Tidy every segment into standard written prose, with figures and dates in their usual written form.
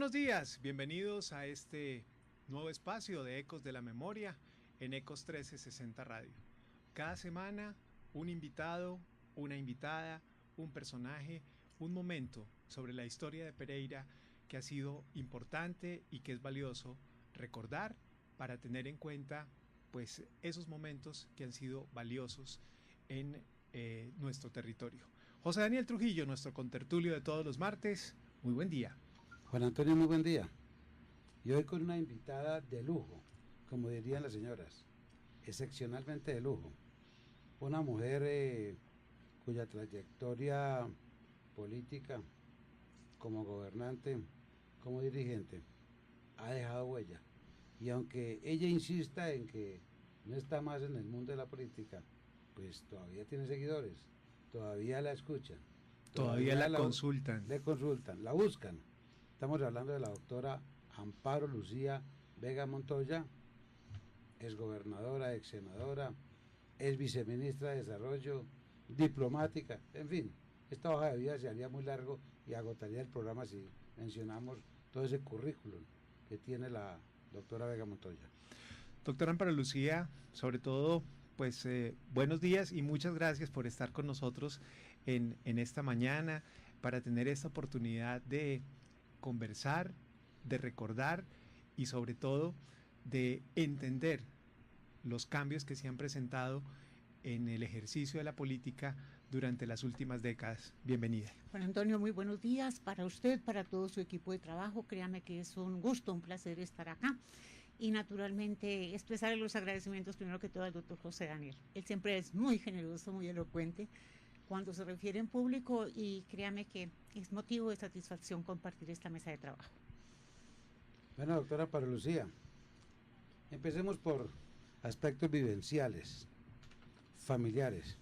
buenos días, bienvenidos a este nuevo espacio de Ecos de la Memoria en Ecos 1360 Radio. Cada semana un invitado, una invitada, un personaje, un momento sobre la historia de Pereira que ha sido importante y que es valioso recordar para tener en cuenta pues esos momentos que han sido valiosos en nuestro territorio. José Daniel Trujillo, nuestro contertulio de todos los martes, muy buen día. Juan Antonio, muy buen día. Y hoy con una invitada de lujo, como dirían las señoras, excepcionalmente de lujo. Una mujer cuya trayectoria política, como gobernante, como dirigente, ha dejado huella. Y aunque ella insista en que no está más en el mundo de la política, pues todavía tiene seguidores, todavía la escuchan, Todavía la consultan. le consultan, la buscan. Estamos hablando de la doctora Amparo Lucía Vega Montoya, ex gobernadora, ex senadora, ex viceministra de Desarrollo, diplomática, en fin, esta hoja de vida se haría muy largo y agotaría el programa si mencionamos todo ese currículum que tiene la doctora Vega Montoya. Doctora Amparo Lucía, sobre todo, pues buenos días y muchas gracias por estar con nosotros en esta mañana para tener esta oportunidad de conversar, de recordar y sobre todo de entender los cambios que se han presentado en el ejercicio de la política durante las últimas décadas. Bienvenida. Juan Antonio, muy buenos días para usted, para todo su equipo de trabajo. Créame que es un gusto, un placer estar acá. Y naturalmente expresarle los agradecimientos primero que todo al doctor José Daniel. Él siempre es muy generoso, muy elocuente cuando se refiere en público y créame que es motivo de satisfacción compartir esta mesa de trabajo. Bueno, doctora Amparo Lucía, empecemos por aspectos vivenciales, familiares.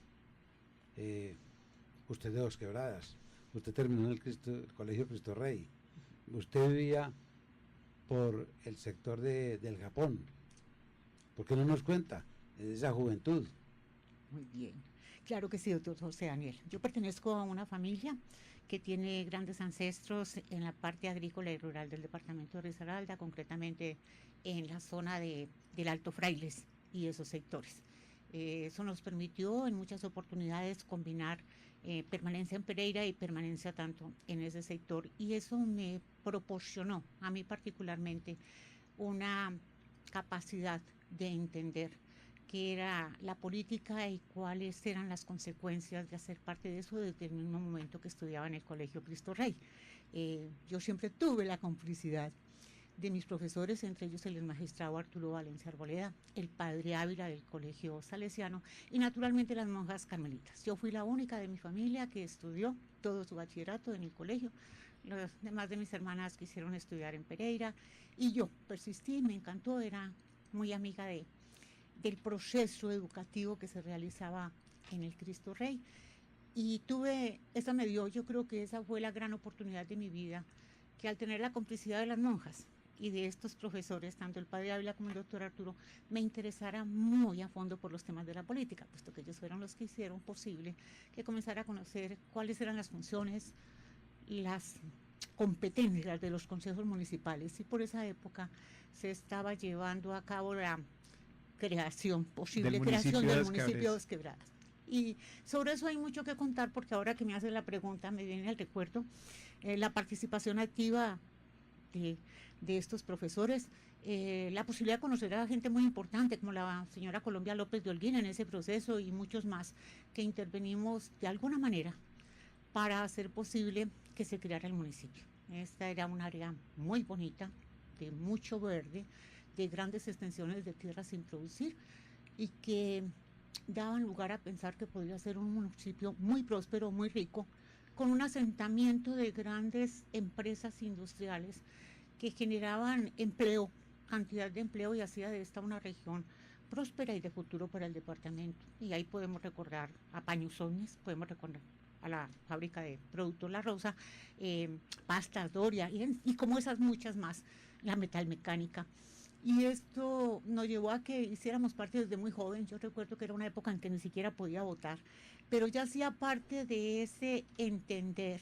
Usted de Dos Quebradas, usted terminó en el Colegio Cristo Rey, usted vivía por el sector del Japón. ¿Por qué no nos cuenta de esa juventud? Muy bien, claro que sí, doctor José Daniel. Yo pertenezco a una familia que tiene grandes ancestros en la parte agrícola y rural del departamento de Risaralda, concretamente en la zona del Alto Frailes y esos sectores. Eso nos permitió en muchas oportunidades combinar permanencia en Pereira y permanencia tanto en ese sector, y eso me proporcionó a mí particularmente una capacidad de entender qué era la política y cuáles eran las consecuencias de hacer parte de eso desde el mismo momento que estudiaba en el Colegio Cristo Rey. Yo siempre tuve la complicidad de mis profesores, entre ellos el magistrado Arturo Valencia Arboleda, el padre Ávila del Colegio Salesiano y naturalmente las monjas carmelitas. Yo fui la única de mi familia que estudió todo su bachillerato en el colegio. Las demás de mis hermanas quisieron estudiar en Pereira y yo persistí, me encantó, era muy amiga del proceso educativo que se realizaba en el Cristo Rey. Y yo creo que esa fue la gran oportunidad de mi vida, que al tener la complicidad de las monjas y de estos profesores, tanto el padre Ávila como el doctor Arturo, me interesara muy a fondo por los temas de la política, puesto que ellos fueron los que hicieron posible que comenzara a conocer cuáles eran las funciones, las competencias de los consejos municipales, y por esa época se estaba llevando a cabo la posible creación del municipio de Dos Quebradas. Y sobre eso hay mucho que contar, porque ahora que me hacen la pregunta me viene al recuerdo la participación activa de estos profesores, la posibilidad de conocer a gente muy importante como la señora Colombia López de Holguín en ese proceso y muchos más que intervenimos de alguna manera para hacer posible que se creara el municipio. Esta era un área muy bonita, de mucho verde, de grandes extensiones de tierra sin producir y que daban lugar a pensar que podría ser un municipio muy próspero, muy rico, con un asentamiento de grandes empresas industriales que generaban empleo, cantidad de empleo, y hacía de esta una región próspera y de futuro para el departamento. Y ahí podemos recordar a Pañusones, podemos recordar a la fábrica de productos La Rosa, Pastas Doria y como esas muchas más, la metalmecánica. Y esto nos llevó a que hiciéramos parte desde muy joven. Yo recuerdo que era una época en que ni siquiera podía votar, pero ya hacía parte de ese entender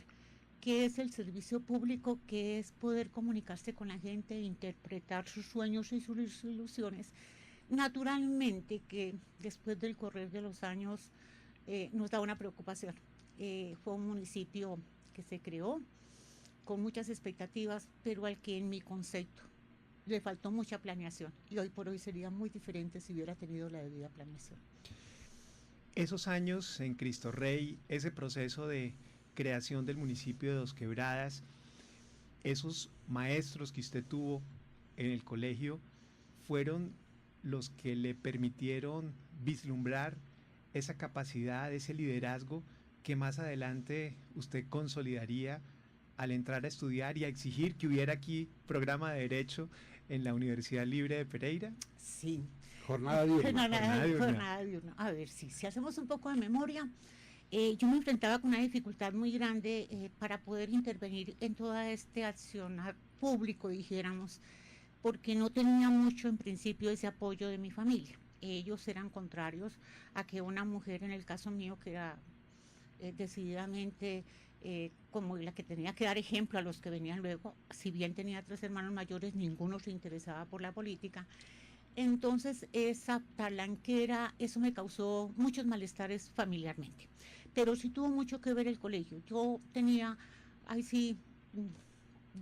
qué es el servicio público, qué es poder comunicarse con la gente, interpretar sus sueños y sus ilusiones. Naturalmente que después del correr de los años nos da una preocupación. Fue un municipio que se creó con muchas expectativas, pero al que en mi concepto le faltó mucha planeación y hoy por hoy sería muy diferente si hubiera tenido la debida planeación. Esos años en Cristo Rey, ese proceso de creación del municipio de Dos Quebradas, esos maestros que usted tuvo en el colegio, fueron los que le permitieron vislumbrar esa capacidad, ese liderazgo que más adelante usted consolidaría al entrar a estudiar y a exigir que hubiera aquí programa de Derecho en la Universidad Libre de Pereira. Sí. Jornada diurna. Jornada diurna. A ver, sí, si hacemos un poco de memoria, yo me enfrentaba con una dificultad muy grande para poder intervenir en todo este accionar público, dijéramos, porque no tenía mucho en principio ese apoyo de mi familia. Ellos eran contrarios a que una mujer, en el caso mío, que era decididamente como la que tenía que dar ejemplo a los que venían luego, si bien tenía 3 hermanos mayores, ninguno se interesaba por la política. Entonces esa talanquera, eso me causó muchos malestares familiarmente. Pero sí tuvo mucho que ver el colegio. Yo tenía, ahí sí,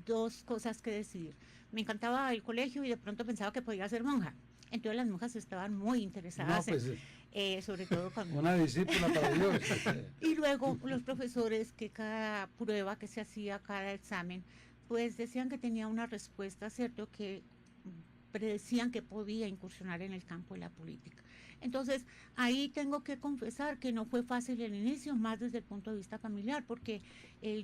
2 cosas que decidir. Me encantaba el colegio y de pronto pensaba que podía ser monja. Entonces las monjas estaban muy interesadas, No, pues, sobre todo cuando... una discípula para Dios. Y luego los profesores, que cada prueba que se hacía, cada examen, pues decían que tenía una respuesta, ¿cierto? Que predecían que podía incursionar en el campo de la política. Entonces, ahí tengo que confesar que no fue fácil el inicio, más desde el punto de vista familiar, porque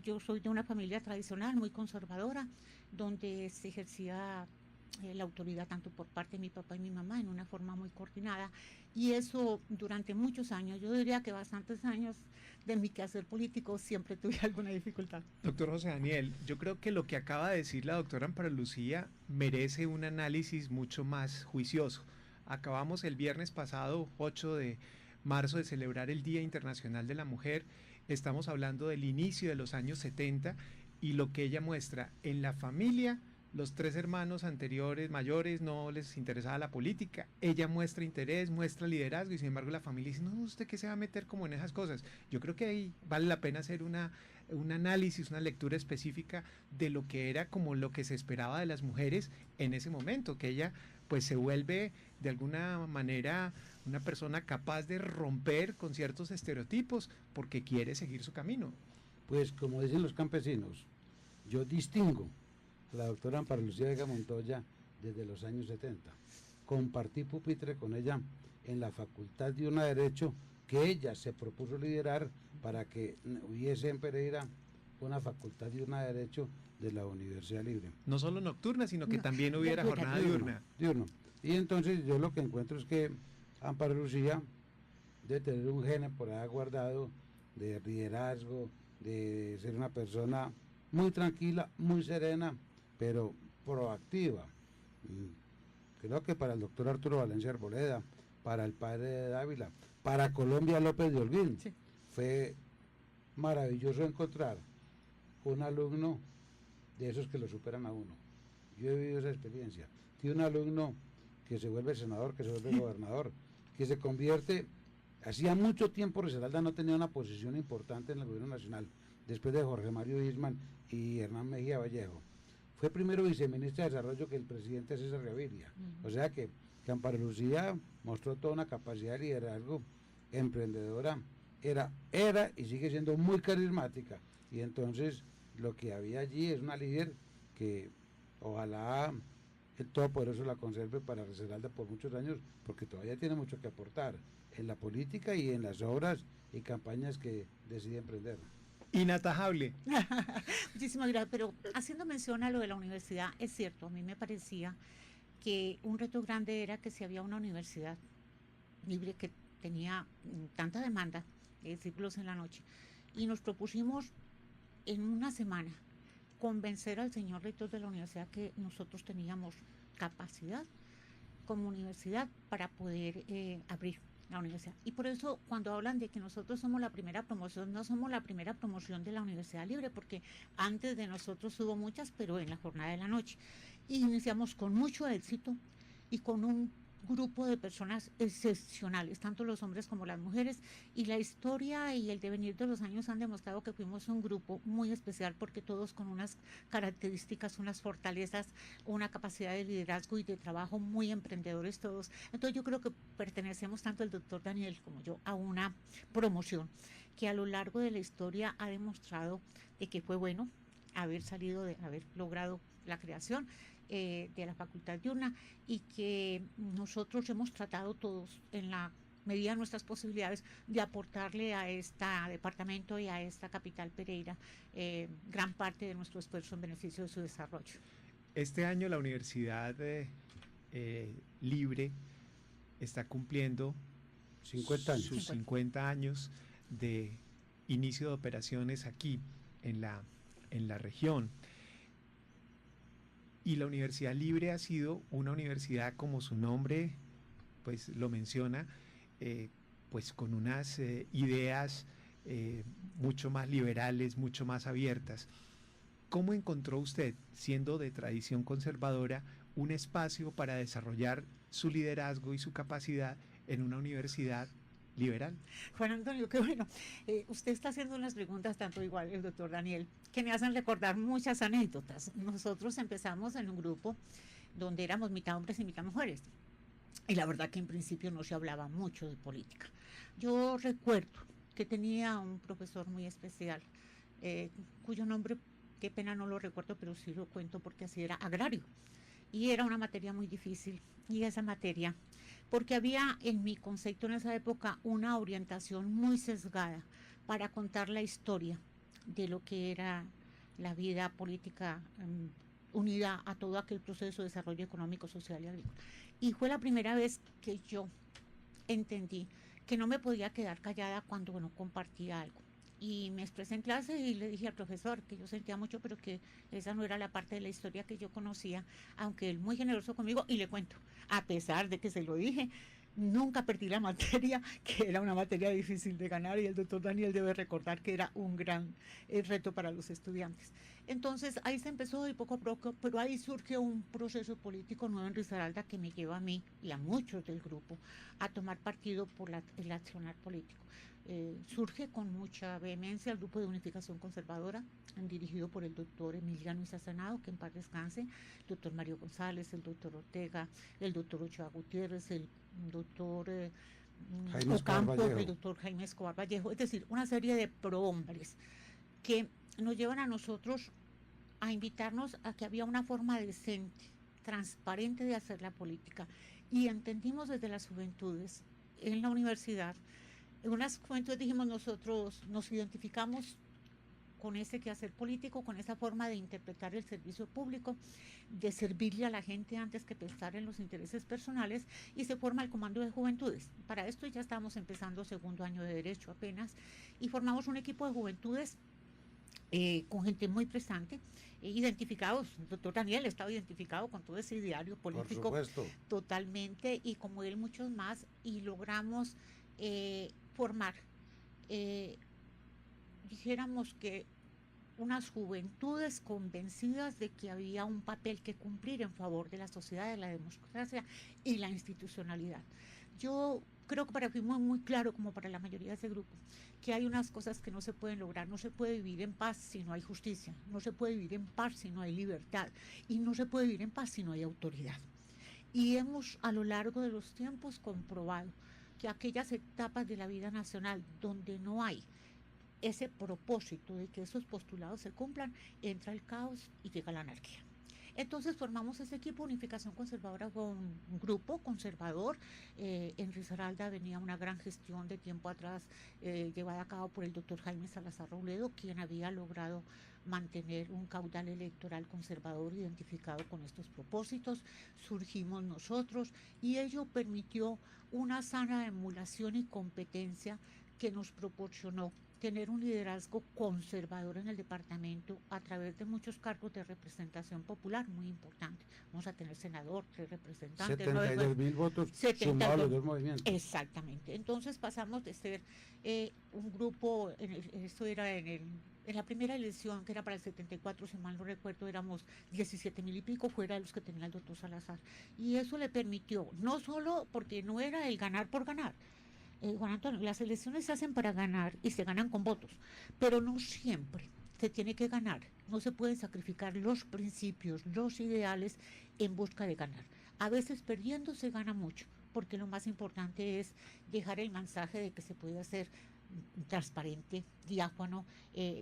yo soy de una familia tradicional, muy conservadora, donde se ejercía la autoridad tanto por parte de mi papá y mi mamá en una forma muy coordinada, y eso durante muchos años, yo diría que bastantes años de mi quehacer político, siempre tuve alguna dificultad. Doctor José Daniel, yo creo que lo que acaba de decir la doctora Amparo Lucía merece un análisis mucho más juicioso. Acabamos el viernes pasado, 8 de marzo, de celebrar el Día Internacional de la Mujer. Estamos hablando del inicio de los años 70 y lo que ella muestra en la familia. Los 3 hermanos anteriores, mayores, no les interesaba la política. Ella muestra interés, muestra liderazgo y sin embargo la familia dice, no, ¿usted qué se va a meter como en esas cosas? Yo creo que ahí vale la pena hacer un análisis, una lectura específica de lo que era como lo que se esperaba de las mujeres en ese momento, que ella pues se vuelve de alguna manera una persona capaz de romper con ciertos estereotipos porque quiere seguir su camino. Pues como dicen los campesinos, yo distingo la doctora Amparo Lucía Vega Montoya desde los años 70. Compartí pupitre con ella en la Facultad de Derecho que ella se propuso liderar para que hubiese en Pereira una Facultad de Derecho de la Universidad Libre. No solo nocturna, sino que también hubiera jornada diurna. Y entonces yo lo que encuentro es que Amparo Lucía debe tener un gen por ahí guardado de liderazgo, de ser una persona muy tranquila, muy serena, pero proactiva. Creo que para el doctor Arturo Valencia Arboleda, para el padre de Dávila, para Colombia López de Holguín, sí, fue maravilloso encontrar un alumno de esos que lo superan a uno. Yo he vivido esa experiencia. Tiene un alumno que se vuelve senador, que se vuelve gobernador, que se convierte. Hacía mucho tiempo Risaralda no tenía una posición importante en el gobierno nacional, después de Jorge Mario Isman y Hernán Mejía Vallejo. Fue primero viceministro de Desarrollo que el presidente César Gaviria. O sea que Amparo Lucía mostró toda una capacidad de liderazgo, emprendedora, era y sigue siendo muy carismática. Y entonces lo que había allí es una líder que ojalá el Todopoderoso la conserve para Risaralda por muchos años, porque todavía tiene mucho que aportar en la política y en las obras y campañas que decide emprender. Inatajable. Muchísimas gracias, pero haciendo mención a lo de la universidad, es cierto, a mí me parecía que un reto grande era que si había una universidad libre que tenía tanta demanda de discípulos en la noche, y nos propusimos en una semana convencer al señor rector de la universidad que nosotros teníamos capacidad como universidad para poder abrir la universidad. Y por eso cuando hablan de que nosotros somos la primera promoción, no somos la primera promoción de la Universidad Libre, porque antes de nosotros hubo muchas, pero en la jornada de la noche. Y iniciamos con mucho éxito y con un grupo de personas excepcionales, tanto los hombres como las mujeres, y la historia y el devenir de los años han demostrado que fuimos un grupo muy especial porque todos con unas características, unas fortalezas, una capacidad de liderazgo y de trabajo muy emprendedores todos. Entonces yo creo que pertenecemos tanto el doctor Daniel como yo a una promoción que a lo largo de la historia ha demostrado de que fue bueno haber salido, de haber logrado la creación de la Facultad Diurna y que nosotros hemos tratado todos en la medida de nuestras posibilidades de aportarle a este departamento y a esta capital Pereira gran parte de nuestro esfuerzo en beneficio de su desarrollo. Este año la Universidad Libre está cumpliendo 50 años. sus 50 años de inicio de operaciones aquí en la región. Y la Universidad Libre ha sido una universidad, como su nombre pues lo menciona, pues con unas ideas mucho más liberales, mucho más abiertas. ¿Cómo encontró usted, siendo de tradición conservadora, un espacio para desarrollar su liderazgo y su capacidad en una universidad liberal? Juan Antonio, qué bueno. Usted está haciendo unas preguntas, tanto igual el doctor Daniel, que me hacen recordar muchas anécdotas. Nosotros empezamos en un grupo donde éramos mitad hombres y mitad mujeres. Y la verdad que en principio no se hablaba mucho de política. Yo recuerdo que tenía un profesor muy especial, cuyo nombre, qué pena no lo recuerdo, pero sí lo cuento porque así era, agrario. Y era una materia muy difícil. Y esa materia, porque había en mi concepto en esa época una orientación muy sesgada para contar la historia de lo que era la vida política unida a todo aquel proceso de desarrollo económico, social y agrícola. Y fue la primera vez que yo entendí que no me podía quedar callada cuando no compartía algo. Y me expresé en clase y le dije al profesor que yo sentía mucho, pero que esa no era la parte de la historia que yo conocía, aunque él muy generoso conmigo, y le cuento, a pesar de que se lo dije, nunca perdí la materia, que era una materia difícil de ganar y el doctor Daniel debe recordar que era un gran reto para los estudiantes. Entonces ahí se empezó y poco a poco, pero ahí surge un proceso político nuevo en Risaralda que me lleva a mí y a muchos del grupo a tomar partido por el accionar político. Surge con mucha vehemencia el Grupo de Unificación Conservadora, dirigido por el doctor Emiliano Isasanado, que en paz descanse, el doctor Mario González, el doctor Ortega, el doctor Ochoa Gutiérrez, el doctor Ocampo, el doctor Jaime Escobar Vallejo, es decir, una serie de prohombres que nos llevan a nosotros a invitarnos a que había una forma decente, transparente de hacer la política. Y entendimos desde las juventudes en la universidad, en unas juventudes dijimos nosotros nos identificamos con ese quehacer político, con esa forma de interpretar el servicio público, de servirle a la gente antes que pensar en los intereses personales, y se forma el Comando de Juventudes. Para esto ya estamos empezando segundo año de Derecho apenas, y formamos un equipo de juventudes con gente muy prestante, identificados. El doctor Daniel estaba identificado con todo ese ideario político totalmente, y como él muchos más, y logramos formar, dijéramos que unas juventudes convencidas de que había un papel que cumplir en favor de la sociedad, de la democracia y la institucionalidad. Yo creo que para mí muy, muy claro, como para la mayoría de ese grupo, que hay unas cosas que no se pueden lograr. No se puede vivir en paz si no hay justicia, no se puede vivir en paz si no hay libertad, y no se puede vivir en paz si no hay autoridad. Y hemos a lo largo de los tiempos comprobado que aquellas etapas de la vida nacional donde no hay ese propósito de que esos postulados se cumplan, entra el caos y llega la anarquía. Entonces formamos ese equipo. Unificación Conservadora fue un grupo conservador. En Risaralda venía una gran gestión de tiempo atrás llevada a cabo por el doctor Jaime Salazar Robledo, quien había logrado mantener un caudal electoral conservador identificado con estos propósitos. Surgimos nosotros y ello permitió una sana emulación y competencia que nos proporcionó tener un liderazgo conservador en el departamento a través de muchos cargos de representación popular muy importantes. Vamos a tener senador, 3 representantes. 72.000 votos 72, sumados los dos movimientos. Exactamente. Entonces pasamos de ser un grupo, esto era en la primera elección, que era para el 74, si mal no recuerdo, éramos 17.000 y pico fuera de los que tenía el doctor Salazar. Y eso le permitió, no solo porque no era el ganar por ganar, Juan Antonio, las elecciones se hacen para ganar y se ganan con votos, pero no siempre se tiene que ganar. No se pueden sacrificar los principios, los ideales en busca de ganar. A veces perdiendo se gana mucho, porque lo más importante es dejar el mensaje de que se puede hacer transparente, diáfano,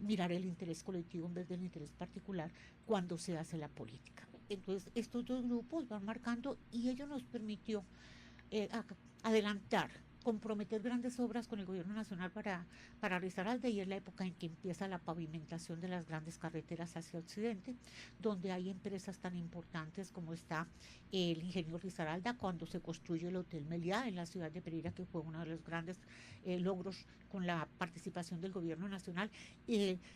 mirar el interés colectivo en vez del interés particular cuando se hace la política. Entonces, estos dos grupos van marcando y ello nos permitió adelantar, comprometer grandes obras con el gobierno nacional para Risaralda, y es la época en que empieza la pavimentación de las grandes carreteras hacia Occidente, donde hay empresas tan importantes como está el Ingenio Risaralda, cuando se construye el Hotel Meliá en la ciudad de Pereira, que fue uno de los grandes logros con la participación del gobierno nacional.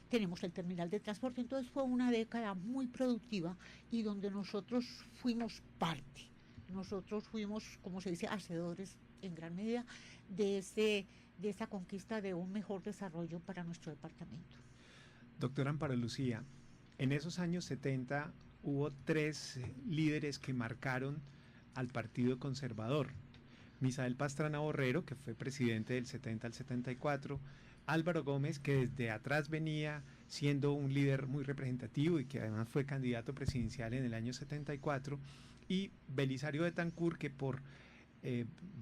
Tenemos el terminal de transporte. Entonces fue una década muy productiva y donde nosotros fuimos parte. Nosotros fuimos, como se dice, hacedores en gran medida de esa conquista de un mejor desarrollo para nuestro departamento. Doctora Amparo Lucía, en esos años 70 hubo 3 líderes que marcaron al Partido Conservador. Misael Pastrana Borrero, que fue presidente del 70 al 74, Álvaro Gómez, que desde atrás venía siendo un líder muy representativo y que además fue candidato presidencial en el año 74, y Belisario Betancur, que por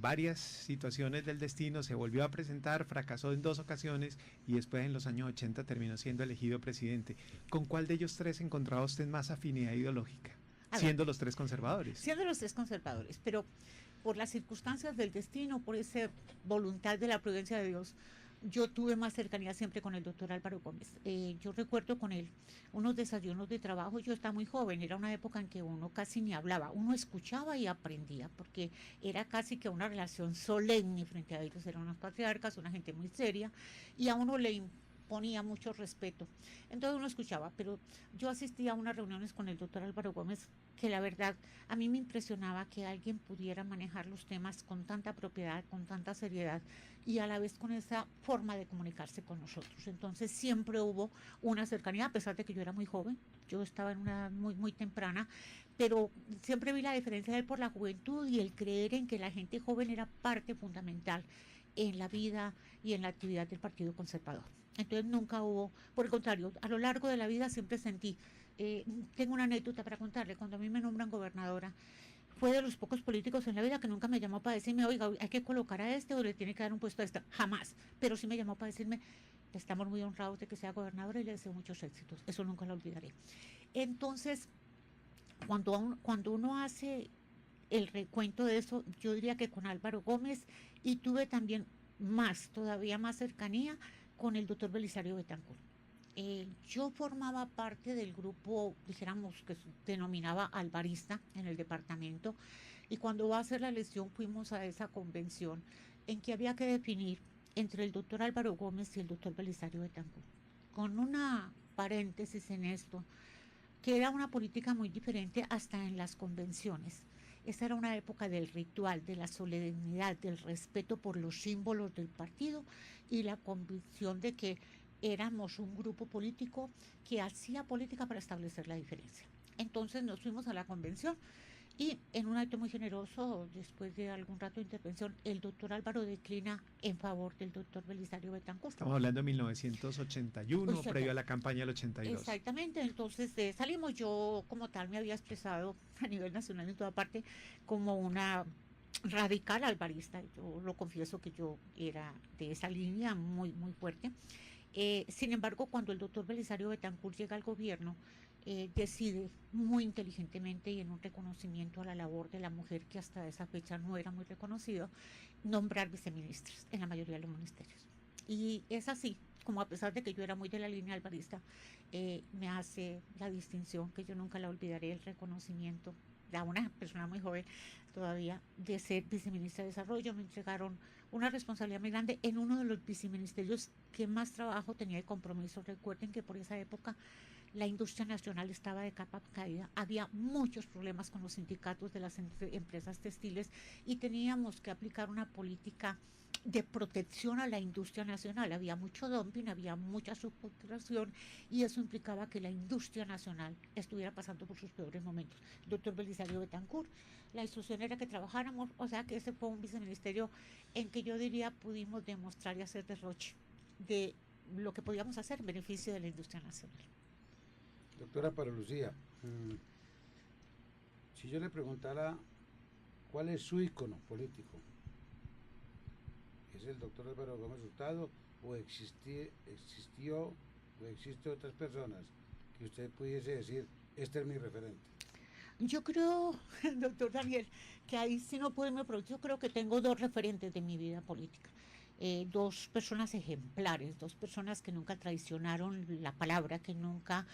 varias situaciones del destino se volvió a presentar, fracasó en 2 ocasiones y después en los años 80 terminó siendo elegido presidente. ¿Con cuál de ellos 3 encontraba usted más afinidad ideológica? Siendo los 3 conservadores. Siendo los 3 conservadores, pero por las circunstancias del destino, por esa voluntad de la prudencia de Dios, yo tuve más cercanía siempre con el doctor Álvaro Gómez. Yo recuerdo con él unos desayunos de trabajo. Yo estaba muy joven, era una época en que uno casi ni hablaba, uno escuchaba y aprendía, porque era casi que una relación solemne frente a ellos. Eran unas patriarcas, una gente muy seria, y a uno le ponía mucho respeto. Entonces uno escuchaba, pero yo asistía a unas reuniones con el doctor Álvaro Gómez que la verdad a mí me impresionaba que alguien pudiera manejar los temas con tanta propiedad, con tanta seriedad y a la vez con esa forma de comunicarse con nosotros. Entonces siempre hubo una cercanía, a pesar de que yo era muy joven, yo estaba en una edad muy, muy temprana, pero siempre vi la diferencia de él por la juventud y el creer en que la gente joven era parte fundamental en la vida y en la actividad del Partido Conservador. Entonces nunca hubo, por el contrario, a lo largo de la vida siempre sentí, tengo una anécdota para contarle. Cuando a mí me nombran gobernadora, fue de los pocos políticos en la vida que nunca me llamó para decirme, oiga, hay que colocar a este o le tiene que dar un puesto a este, jamás, pero sí me llamó para decirme, estamos muy honrados de que sea gobernadora y le deseo muchos éxitos. Eso nunca lo olvidaré. Entonces, cuando uno hace el recuento de eso, yo diría que con Álvaro Gómez, y tuve también todavía más cercanía con el doctor Belisario Betancur. Yo formaba parte del grupo, dijéramos, que se denominaba alvarista en el departamento, y cuando va a hacer la elección fuimos a esa convención en que había que definir entre el doctor Álvaro Gómez y el doctor Belisario Betancur, con una paréntesis en esto, que era una política muy diferente hasta en las convenciones. Esa era una época del ritual, de la solemnidad, del respeto por los símbolos del partido y la convicción de que éramos un grupo político que hacía política para establecer la diferencia. Entonces nos fuimos a la convención y en un acto muy generoso, después de algún rato de intervención, el doctor Álvaro declina en favor del doctor Belisario Betancur. Estamos hablando de 1981, previo a la campaña del 82. Exactamente, entonces salimos. Yo como tal me había expresado a nivel nacional en toda parte como una radical alvarista. Yo lo confieso que yo era de esa línea muy, muy fuerte. Sin embargo, cuando el doctor Belisario Betancur llega al gobierno, decide muy inteligentemente y en un reconocimiento a la labor de la mujer que hasta esa fecha no era muy reconocido, nombrar viceministros en la mayoría de los ministerios. Y es así, como a pesar de que yo era muy de la línea alvarista, me hace la distinción que yo nunca la olvidaré, el reconocimiento a una persona muy joven todavía de ser viceministra de Desarrollo. Me entregaron una responsabilidad muy grande en uno de los viceministerios que más trabajo tenía y compromiso. Recuerden que por esa época la industria nacional estaba de capa caída, había muchos problemas con los sindicatos de las empresas textiles y teníamos que aplicar una política de protección a la industria nacional. Había mucho dumping, había mucha subcontratación y eso implicaba que la industria nacional estuviera pasando por sus peores momentos. Doctor Belisario Betancourt, la instrucción era que trabajáramos, o sea que ese fue un viceministerio en que yo diría pudimos demostrar y hacer derroche de lo que podíamos hacer en beneficio de la industria nacional. Doctora Para Lucía, si yo le preguntara cuál es su ícono político, ¿es el doctor Álvaro Gómez Hurtado o existió o existe otras personas que usted pudiese decir, este es mi referente? Yo creo, doctor Daniel, que ahí sí no puedo irme, pero yo creo que tengo dos referentes de mi vida política. Dos personas ejemplares, dos personas que nunca traicionaron la palabra, que nunca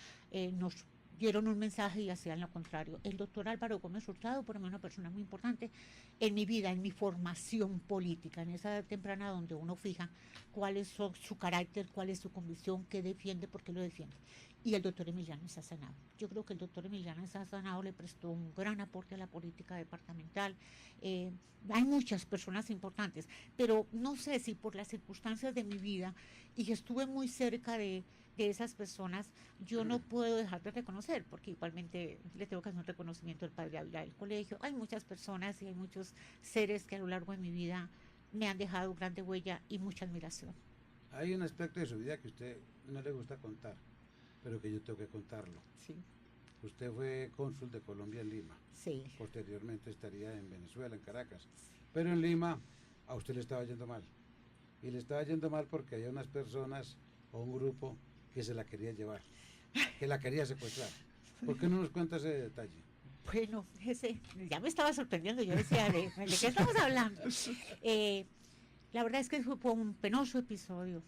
nos dieron un mensaje y hacían lo contrario. El doctor Álvaro Gómez Hurtado, por mí, una persona muy importante en mi vida, en mi formación política, en esa edad temprana donde uno fija cuál es su carácter, cuál es su convicción, qué defiende, por qué lo defiende. Y el doctor Emiliano Sazanao. Yo creo que el doctor Emiliano Sazanao le prestó un gran aporte a la política departamental. Hay muchas personas importantes, pero no sé si por las circunstancias de mi vida y que estuve muy cerca de esas personas, yo no puedo dejar de reconocer, porque igualmente le tengo que hacer un reconocimiento al padre Ávila del colegio. Hay muchas personas y hay muchos seres que a lo largo de mi vida me han dejado grande huella y mucha admiración. Hay un aspecto de su vida que a usted no le gusta contar, pero que yo tengo que contarlo. Sí. Usted fue cónsul de Colombia en Lima. Sí. Posteriormente estaría en Venezuela, en Caracas. Pero en Lima a usted le estaba yendo mal. Y le estaba yendo mal porque había unas personas o un grupo que se la quería llevar, que la quería secuestrar. ¿Por qué no nos cuenta ese detalle? Bueno, ese ya me estaba sorprendiendo. Yo decía, ¿de qué estamos hablando? La verdad es que fue un penoso episodio,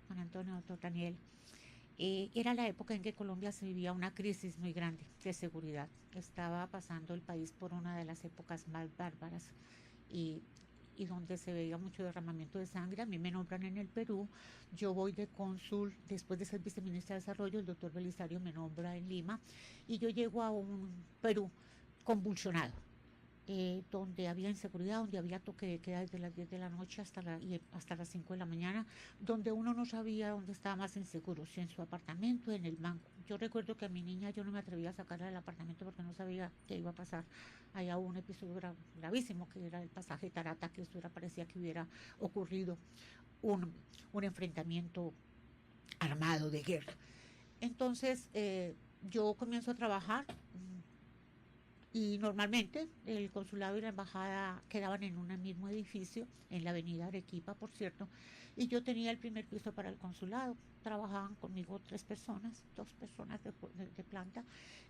Juan Antonio, doctor Daniel. Era la época en que Colombia se vivía una crisis muy grande de seguridad. Estaba pasando el país por una de las épocas más bárbaras y, y donde se veía mucho derramamiento de sangre. A mí me nombran en el Perú, yo voy de cónsul, después de ser viceministra de Desarrollo, el doctor Belisario me nombra en Lima y yo llego a un Perú convulsionado, donde había inseguridad, donde había toque de queda desde las 10 de la noche hasta las 5 de la mañana, donde uno no sabía dónde estaba más inseguro, si en su apartamento, en el banco. Yo recuerdo que a mi niña yo no me atrevía a sacarla del apartamento porque no sabía qué iba a pasar. Allá hubo un episodio gravísimo que era el pasaje Tarata, que eso parecía que hubiera ocurrido un, un enfrentamiento armado de guerra. Entonces yo comienzo a trabajar y normalmente el consulado y la embajada quedaban en un mismo edificio, en la avenida Arequipa, por cierto, y yo tenía el primer piso para el consulado. Trabajaban conmigo 3 personas, 2 personas de planta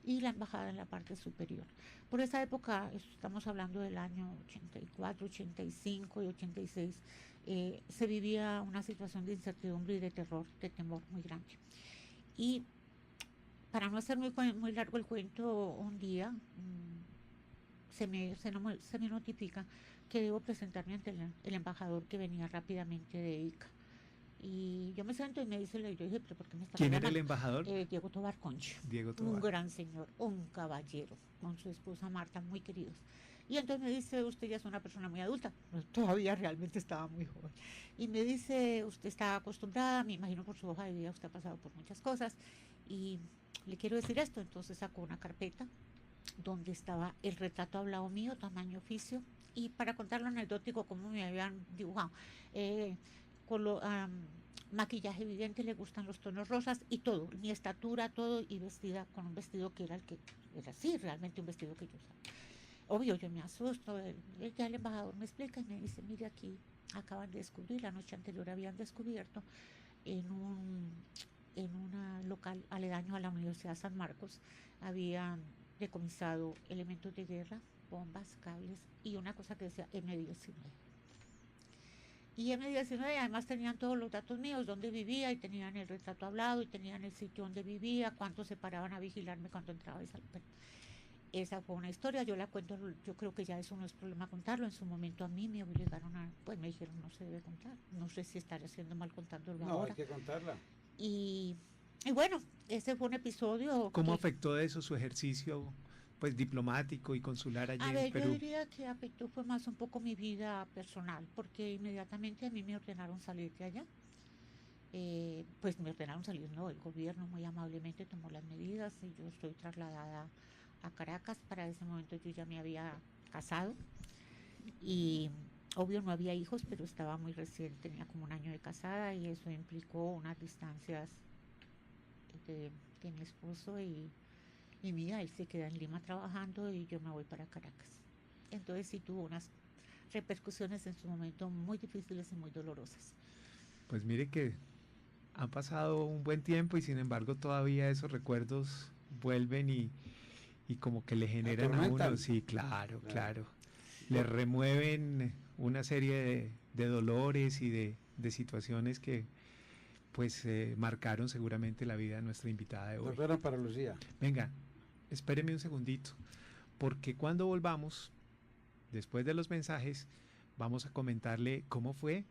y la embajada en la parte superior. Por esa época, estamos hablando del año 84, 85 y 86, se vivía una situación de incertidumbre y de terror, de temor muy grande. Y para no hacer muy largo el cuento, un día se me notifica que debo presentarme ante el embajador que venía rápidamente de ICA. Y yo me siento y me dice, yo dije, pero ¿por qué me está ¿Quién era el embajador? Diego Tobar Concha. Diego Tobar. Un gran señor, un caballero, con su esposa Marta, muy queridos. Y entonces me dice, usted ya es una persona muy adulta, todavía realmente estaba muy joven. Y me dice, usted está acostumbrada, me imagino por su hoja de vida, usted ha pasado por muchas cosas. Y le quiero decir esto, entonces sacó una carpeta donde estaba el retrato hablado mío, tamaño oficio, y para contar lo anecdótico, cómo me habían dibujado. Con maquillaje evidente, le gustan los tonos rosas y todo, mi estatura, todo, y vestida con un vestido que era el que era así, realmente un vestido que yo usaba. Obvio, yo me asusto, ya el embajador me explica y me dice, mire aquí, acaban de descubrir, la noche anterior habían descubierto en un local aledaño a la Universidad San Marcos, habían decomisado elementos de guerra, bombas, cables y una cosa que decía M19. Y M19 además tenían todos los datos míos, dónde vivía, y tenían el retrato hablado, y tenían el sitio donde vivía, cuánto se paraban a vigilarme cuando entraba y salía. Esa fue una historia, yo la cuento, yo creo que ya eso no es problema contarlo. En su momento a mí me obligaron a, pues me dijeron no se debe contar. No sé si estaré haciendo mal contándolo No, hay ahora. que contarla. Y, y bueno, ese fue un episodio ¿Cómo que, afectó eso su ejercicio pues diplomático y consular allí a en ver, yo Perú? diría que afectó fue más un poco mi vida personal, porque inmediatamente a mí me ordenaron salir de allá. Pues me ordenaron salir, no, el gobierno muy amablemente tomó las medidas y yo estoy trasladada a Caracas. Para ese momento yo ya me había casado y obvio no había hijos, pero estaba muy recién, tenía como un año de casada y eso implicó unas distancias de, de mi esposo y mía. Él se queda en Lima trabajando y yo me voy para Caracas. Entonces sí tuvo unas repercusiones en su momento muy difíciles y muy dolorosas. Pues mire que ha pasado un buen tiempo y sin embargo todavía esos recuerdos vuelven y como que le generan a uno, Atormentan. sí, claro, Claro. claro. Le remueven una serie de dolores y de situaciones que pues marcaron seguramente la vida de nuestra invitada de hoy. Doctora Amparo Lucía. Venga, espéreme un segundito, porque cuando volvamos, después de los mensajes, vamos a comentarle cómo fue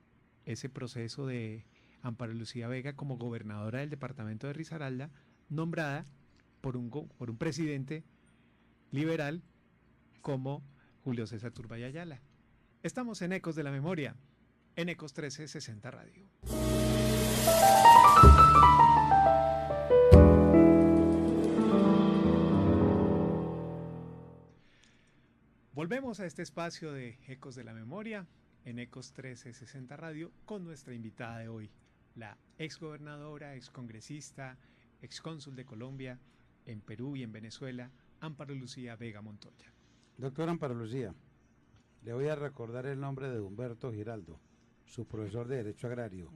ese proceso de Amparo Lucía Vega como gobernadora del departamento de Risaralda, nombrada por un presidente liberal como Julio César Turbay Ayala. Estamos en Ecos de la Memoria, en Ecos 1360 Radio. Volvemos a este espacio de Ecos de la Memoria en Ecos 1360 Radio con nuestra invitada de hoy, la exgobernadora, excongresista, excónsul de Colombia en Perú y en Venezuela, Amparo Lucía Vega Montoya. Doctora Amparo Lucía, le voy a recordar el nombre de Humberto Giraldo, su profesor de Derecho Agrario,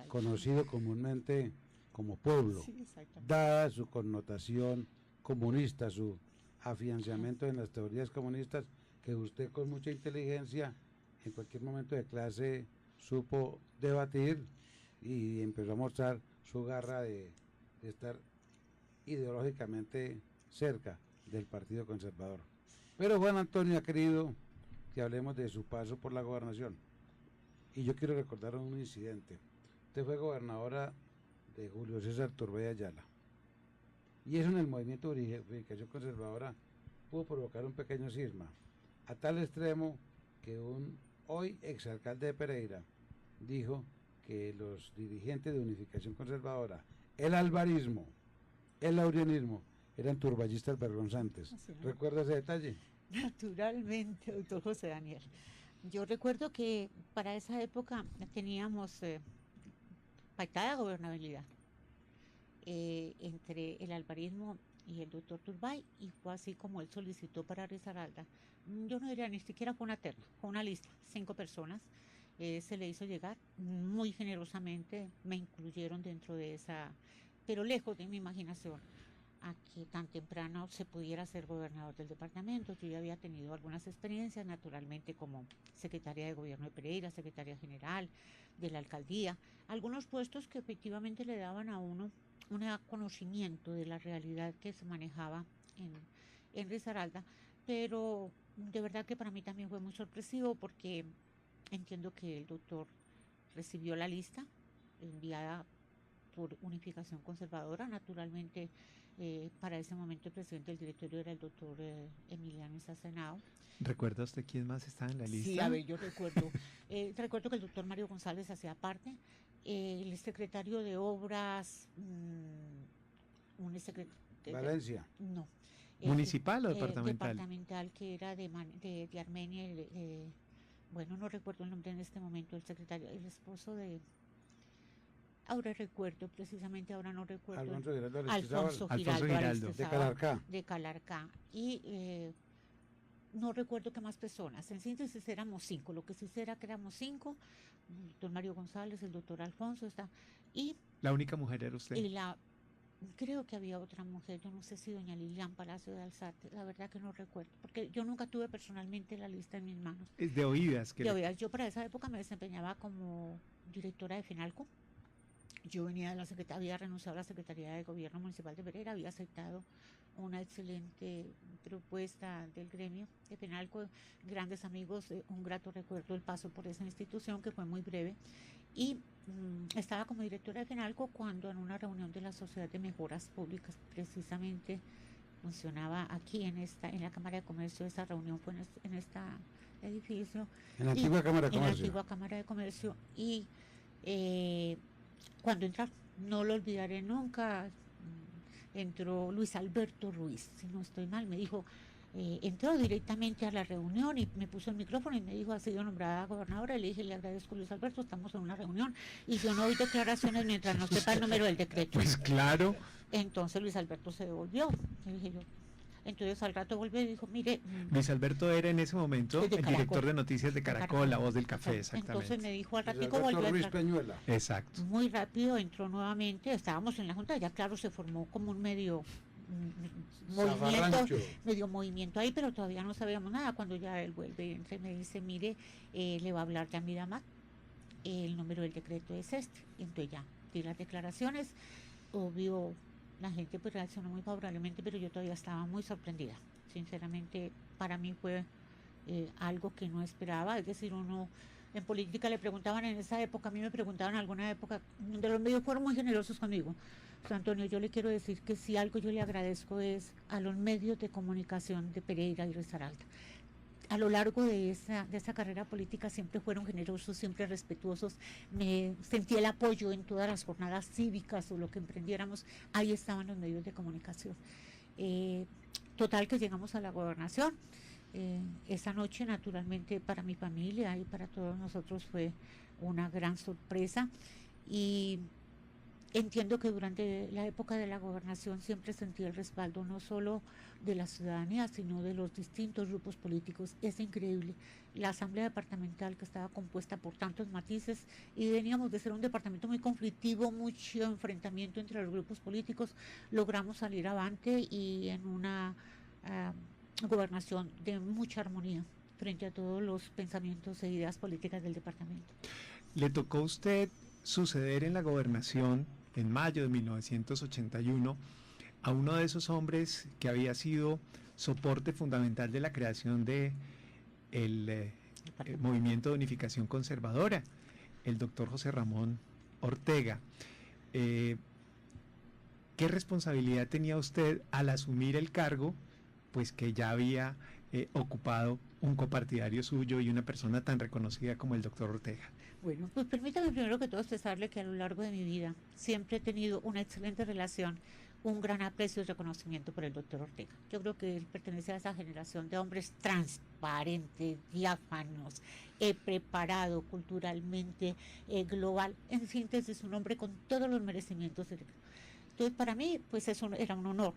conocido comúnmente como Pueblo, Sí, dada su connotación comunista, su afianzamiento en las teorías comunistas, que usted con mucha inteligencia en cualquier momento de clase supo debatir y empezó a mostrar su garra de estar ideológicamente cerca del Partido Conservador. Pero Juan Antonio ha querido que hablemos de su paso por la gobernación. Y yo quiero recordar un incidente. Usted fue gobernadora de Julio César Turbay Ayala. Y eso en el movimiento de unificación conservadora pudo provocar un pequeño cisma, a tal extremo que un hoy exalcalde de Pereira dijo que los dirigentes de unificación conservadora, el alvarismo, el laureanismo, eran turballistas vergonzantes. ¿Recuerda ese detalle? Naturalmente, doctor José Daniel. Yo recuerdo que para esa época teníamos pactada gobernabilidad entre el alvarismo y el doctor Turbay, y fue así como él solicitó para Risaralda. Yo no diría ni siquiera fue una terna, fue una lista, 5 personas. Se le hizo llegar muy generosamente, me incluyeron dentro de esa, pero lejos de mi imaginación, a que tan temprano se pudiera ser gobernador del departamento. Yo ya había tenido algunas experiencias, naturalmente, como secretaria de gobierno de Pereira, secretaria general de la alcaldía, algunos puestos que efectivamente le daban a uno un conocimiento de la realidad que se manejaba en Risaralda, pero de verdad que para mí también fue muy sorpresivo, porque entiendo que el doctor recibió la lista enviada por Unificación Conservadora. Naturalmente, para ese momento el presidente del directorio era el doctor Emiliano Isacenao. ¿Recuerda usted quién más estaba en la lista? Sí, a ver, yo recuerdo. Recuerdo que el doctor Mario González hacía parte, el secretario de Obras, un secretario... Valencia. No. ¿Municipal o departamental? Departamental, que era de Armenia. Bueno, no recuerdo el nombre en este momento, el secretario, el esposo de... Ahora recuerdo, precisamente ahora no recuerdo. Alfonso Giraldo. De Calarcá. De Calarcá. Y no recuerdo qué más personas. En síntesis éramos 5. Lo que sí era que éramos 5. El doctor Mario González, el doctor Alfonso, está. Y la única mujer era usted. Y creo que había otra mujer, yo no sé si doña Lilian Palacio de Alzate, la verdad que no recuerdo, porque yo nunca tuve personalmente la lista en mis manos. Es de oídas. De oídas. Yo para esa época me desempeñaba como directora de FENALCO, Yo venía de la Secretaría, había renunciado a la Secretaría de Gobierno Municipal de Pereira, había aceptado una excelente propuesta del gremio de Penalco, grandes amigos, un grato recuerdo el paso por esa institución que fue muy breve y estaba como directora de Penalco cuando en una reunión de la Sociedad de Mejoras Públicas precisamente funcionaba aquí en la Cámara de Comercio, esa reunión fue en este edificio. En la antigua Cámara de En la Comercio. antigua Cámara de Comercio y cuando entraron, no lo olvidaré nunca, entró Luis Alberto Ruiz, si no estoy mal, me dijo, entró directamente a la reunión y me puso el micrófono y me dijo, ha sido nombrada gobernadora, y le dije, le agradezco Luis Alberto, estamos en una reunión y yo no doy declaraciones mientras no sepa el número del decreto. Pues claro. Entonces Luis Alberto se devolvió, le dije yo. Entonces al rato volvió y dijo, mire... Luis Alberto era en ese momento el director de noticias de Caracol, la voz del café, exactamente. Entonces me dijo al ratico volvió Ruiz Peñuela. Exacto. Muy rápido entró nuevamente, estábamos en la Junta, ya claro se formó como un medio movimiento ahí, pero todavía no sabíamos nada. Cuando ya él vuelve y entra y me dice, mire, le va a hablar ya a mi dama, el número del decreto es este. Y entonces ya di las declaraciones, obvio la gente pues reaccionó muy favorablemente, pero yo todavía estaba muy sorprendida. Sinceramente, para mí fue algo que no esperaba. Es decir, uno en política le preguntaban en esa época, a mí me preguntaban en alguna época, donde los medios fueron muy generosos conmigo. José Antonio, yo le quiero decir que si algo yo le agradezco es a los medios de comunicación de Pereira y Risaralda. A lo largo de esa carrera política siempre fueron generosos, siempre respetuosos. Me sentí el apoyo en todas las jornadas cívicas o lo que emprendiéramos. Ahí estaban los medios de comunicación. Total que llegamos a la gobernación. Esa noche, naturalmente, para mi familia y para todos nosotros fue una gran sorpresa. Y entiendo que durante la época de la gobernación siempre sentí el respaldo no solo de la ciudadanía, sino de los distintos grupos políticos. Es increíble. La Asamblea Departamental, que estaba compuesta por tantos matices, y veníamos de ser un departamento muy conflictivo, mucho enfrentamiento entre los grupos políticos, logramos salir avante y en una gobernación de mucha armonía frente a todos los pensamientos e ideas políticas del departamento. ¿Le tocó a usted suceder en la gobernación en mayo de 1981 a uno de esos hombres que había sido soporte fundamental de la creación de el Movimiento de Unificación Conservadora, el doctor José Ramón Ortega? ¿Qué responsabilidad tenía usted al asumir el cargo, pues que ya había ocupado un copartidario suyo y una persona tan reconocida como el doctor Ortega? Bueno, pues permítame primero que todo expresarle que a lo largo de mi vida siempre he tenido una excelente relación, un gran aprecio y reconocimiento por el doctor Ortega. Yo creo que él pertenece a esa generación de hombres transparentes, diáfanos, preparado culturalmente, global. En síntesis, un hombre con todos los merecimientos. Entonces, para mí, pues eso era un honor.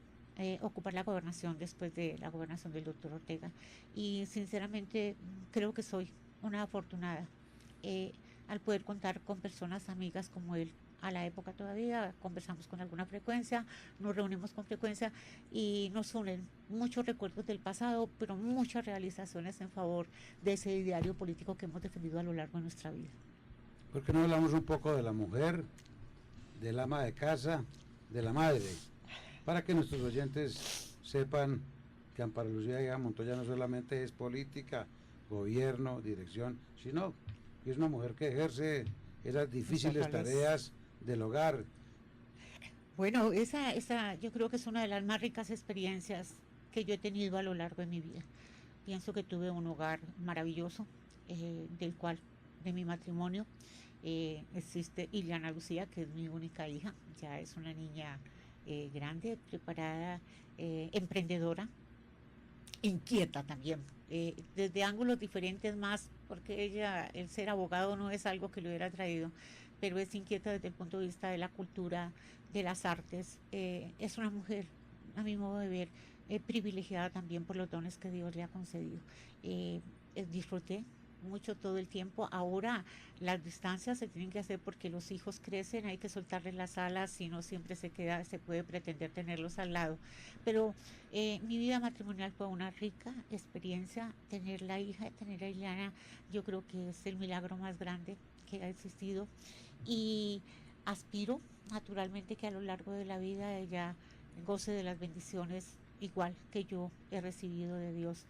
Ocupar la gobernación después de la gobernación del doctor Ortega. Y sinceramente creo que soy una afortunada al poder contar con personas amigas como él. A la época todavía conversamos con alguna frecuencia, nos reunimos con frecuencia y nos unen muchos recuerdos del pasado, pero muchas realizaciones en favor de ese ideario político que hemos defendido a lo largo de nuestra vida. ¿Por qué no hablamos un poco de la mujer, del ama de casa, de la madre? Para que nuestros oyentes sepan que Amparo Lucía Guía Montoya no solamente es política, gobierno, dirección, sino que es una mujer que ejerce esas difíciles tareas del hogar. Bueno, esa yo creo que es una de las más ricas experiencias que yo he tenido a lo largo de mi vida. Pienso que tuve un hogar maravilloso, del cual, de mi matrimonio, existe Iliana Lucía, que es mi única hija, ya es una niña grande, preparada, emprendedora, inquieta también, desde ángulos diferentes más, porque ella, el ser abogado no es algo que le hubiera traído, pero es inquieta desde el punto de vista de la cultura, de las artes. Es una mujer, a mi modo de ver, privilegiada también por los dones que Dios le ha concedido. Disfruté mucho todo el tiempo. Ahora las distancias se tienen que hacer porque los hijos crecen, hay que soltarles las alas, y no siempre se puede pretender tenerlos al lado. Pero mi vida matrimonial fue una rica experiencia. Tener la hija, tener a Ileana, yo creo que es el milagro más grande que ha existido. Y aspiro naturalmente que a lo largo de la vida ella goce de las bendiciones igual que yo he recibido de Dios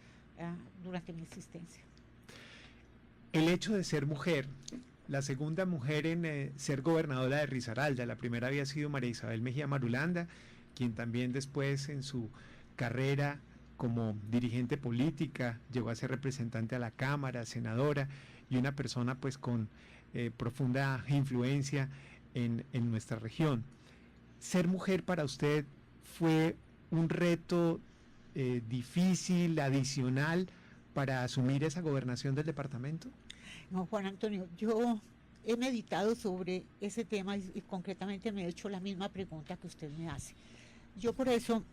durante mi existencia. El hecho de ser mujer, la segunda mujer en ser gobernadora de Risaralda, la primera había sido María Isabel Mejía Marulanda, quien también después en su carrera como dirigente política llegó a ser representante a la Cámara, senadora, y una persona pues con profunda influencia en nuestra región. ¿Ser mujer para usted fue un reto difícil, adicional, para asumir esa gobernación del departamento? No, Juan Antonio, yo he meditado sobre ese tema y concretamente me he hecho la misma pregunta que usted me hace. Yo por eso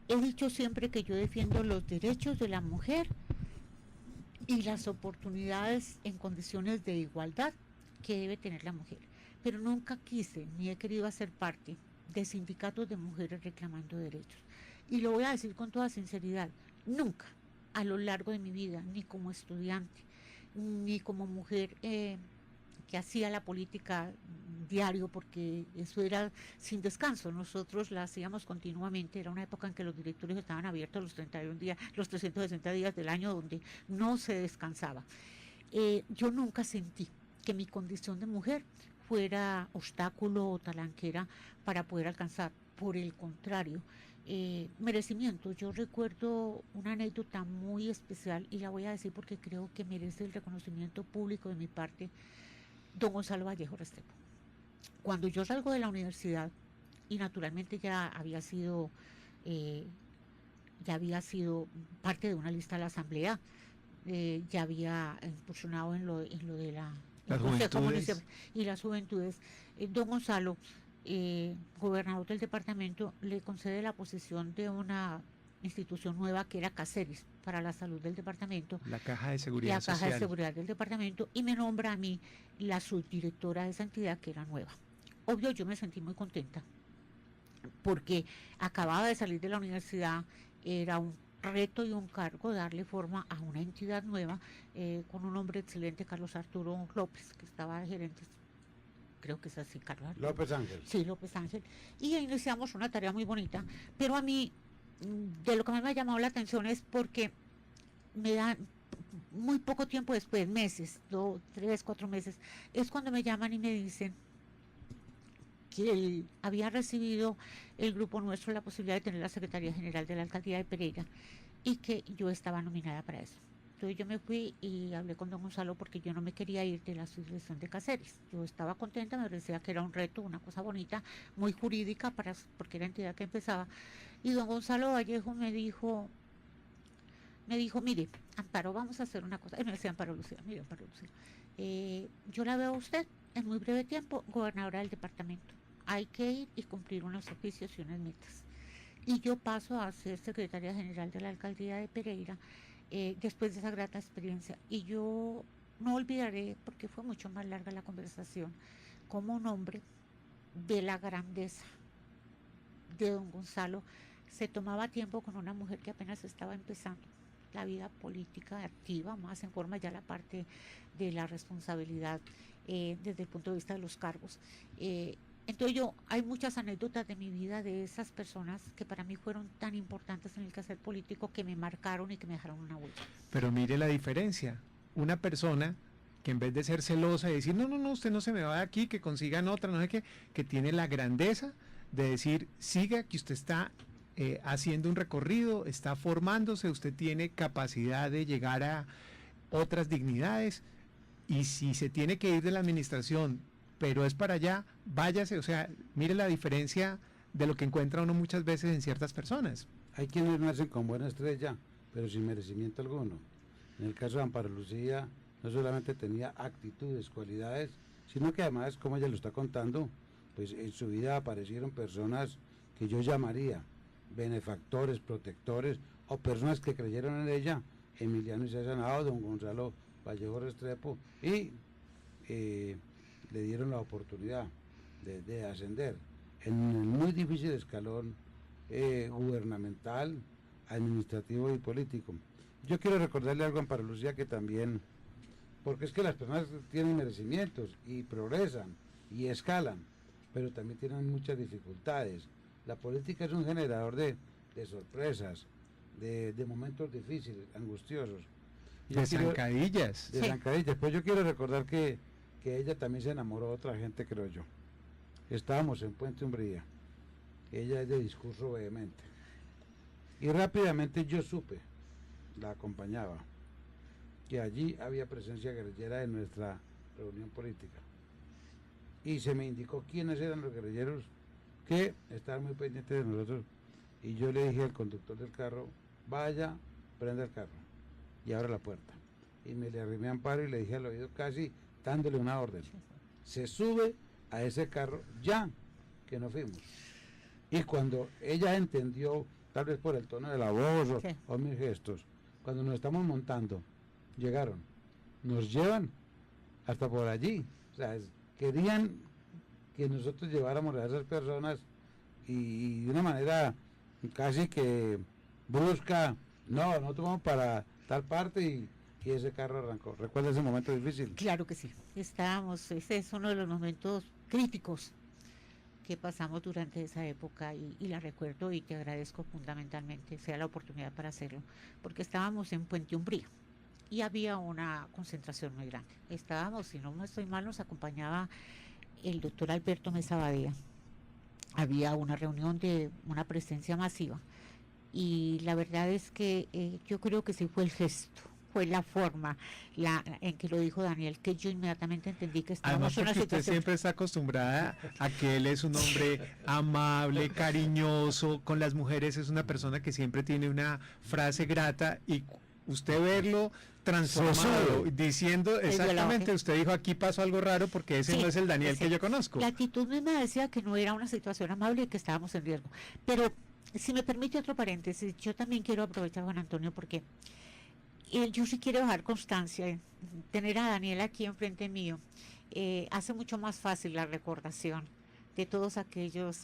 he dicho siempre que yo defiendo los derechos de la mujer y las oportunidades en condiciones de igualdad que debe tener la mujer. Pero nunca quise ni he querido hacer parte de sindicatos de mujeres reclamando derechos. Y lo voy a decir con toda sinceridad, nunca a lo largo de mi vida, ni como estudiante, ni como mujer que hacía la política diario, porque eso era sin descanso, nosotros la hacíamos continuamente, era una época en que los directorios estaban abiertos los 31 días, los 360 días del año donde no se descansaba. Yo nunca sentí que mi condición de mujer fuera obstáculo o talanquera para poder alcanzar, por el contrario, merecimiento. Yo recuerdo una anécdota muy especial y la voy a decir porque creo que merece el reconocimiento público de mi parte. Don Gonzalo Vallejo Restrepo. Cuando yo salgo de la universidad y naturalmente ya había sido parte de una lista de la asamblea, ya había incursionado en lo de las juventudes y las juventudes. Don Gonzalo, gobernador del departamento, le concede la posesión de una institución nueva que era Caceres para la salud del departamento, la Caja de Seguridad Social. La Caja de Seguridad del departamento, y me nombra a mí la subdirectora de esa entidad que era nueva. Obvio, yo me sentí muy contenta porque acababa de salir de la universidad, era un reto y un cargo darle forma a una entidad nueva con un hombre excelente, Carlos Arturo López, que estaba de gerente, creo que es así, Carlos Arturo. López Ángel. Sí, López Ángel. Y iniciamos una tarea muy bonita, pero a mí, de lo que más me ha llamado la atención es porque me dan muy poco tiempo después, meses, 2, 3, 4 meses, es cuando me llaman y me dicen que había recibido el grupo nuestro la posibilidad de tener la Secretaría General de la Alcaldía de Pereira y que yo estaba nominada para eso. Entonces yo me fui y hablé con don Gonzalo porque yo no me quería ir de la subdirección de Caceres. Yo estaba contenta, me parecía que era un reto, una cosa bonita, muy jurídica, porque era entidad que empezaba. Y don Gonzalo Vallejo me dijo, mire, Amparo, vamos a hacer una cosa. Él me decía Amparo Lucía, mire Amparo Lucía, yo la veo a usted en muy breve tiempo gobernadora del departamento. Hay que ir y cumplir unos oficios y unas metas. Y yo paso a ser secretaria general de la Alcaldía de Pereira después de esa grata experiencia. Y yo no olvidaré, porque fue mucho más larga la conversación, como un hombre de la grandeza de don Gonzalo se tomaba tiempo con una mujer que apenas estaba empezando la vida política activa, más en forma ya la parte de la responsabilidad desde el punto de vista de los cargos. Entonces hay muchas anécdotas de mi vida de esas personas que para mí fueron tan importantes en el quehacer político, que me marcaron y que me dejaron una huella. Pero mire la diferencia, una persona que en vez de ser celosa y decir, no, usted no se me va de aquí, que consigan otra, no sé qué, que tiene la grandeza de decir, siga, que usted está haciendo un recorrido, está formándose, usted tiene capacidad de llegar a otras dignidades, y si se tiene que ir de la administración, pero es para allá, váyase. O sea, mire la diferencia de lo que encuentra uno muchas veces en ciertas personas. Hay quienes nacen con buena estrella, pero sin merecimiento alguno. En el caso de Amparo Lucía, no solamente tenía actitudes, cualidades, sino que además, como ella lo está contando, pues en su vida aparecieron personas que yo llamaría benefactores, protectores, o personas que creyeron en ella, Emiliano Isaías Sanado, don Gonzalo Vallejo Restrepo, y le dieron la oportunidad de ascender en un muy difícil escalón gubernamental, administrativo y político. Yo quiero recordarle algo a Amparo Lucía, que también, porque es que las personas tienen merecimientos y progresan, y escalan, pero también tienen muchas dificultades. La política es un generador de sorpresas, de momentos difíciles, angustiosos. De zancadillas. De zancadillas. Pues yo quiero recordar que ella también se enamoró de otra gente, creo yo. Estábamos en Puente Umbría. Ella es de discurso vehemente. Y rápidamente yo supe, la acompañaba, que allí había presencia guerrillera en nuestra reunión política. Y se me indicó quiénes eran los guerrilleros que estaban muy pendientes de nosotros. Y yo le dije al conductor del carro, vaya, prenda el carro y abra la puerta. Y me le arrimé a Amparo y le dije al oído, casi dándole una orden: se sube a ese carro ya, que no fuimos. Y cuando ella entendió, tal vez por el tono de la voz o mis gestos, cuando nos estamos montando, llegaron, nos llevan hasta por allí. O sea, querían que nosotros lleváramos a esas personas y de una manera casi que brusca, no, nosotros vamos para tal parte y ese carro arrancó. ¿Recuerda ese momento difícil? Claro que sí, ese es uno de los momentos críticos que pasamos durante esa época y la recuerdo y te agradezco fundamentalmente sea la oportunidad para hacerlo, porque estábamos en Puente Umbría y había una concentración muy grande. Estábamos, si no me estoy mal, nos acompañaba el doctor Alberto Mesa Badía. Había una reunión de una presencia masiva y la verdad es que yo creo que sí fue el gesto, fue la forma en que lo dijo Daniel, que yo inmediatamente entendí que estábamos en una situación. Usted siempre está acostumbrada a que él es un hombre amable, cariñoso, con las mujeres es una persona que siempre tiene una frase grata y usted verlo transformado, diciendo exactamente, usted dijo aquí pasó algo raro porque ese no es el Daniel que yo conozco. La actitud misma decía que no era una situación amable y que estábamos en riesgo. Pero si me permite otro paréntesis, yo también quiero aprovechar, Juan Antonio, porque yo sí quiero dejar constancia, tener a Daniel aquí enfrente mío, hace mucho más fácil la recordación de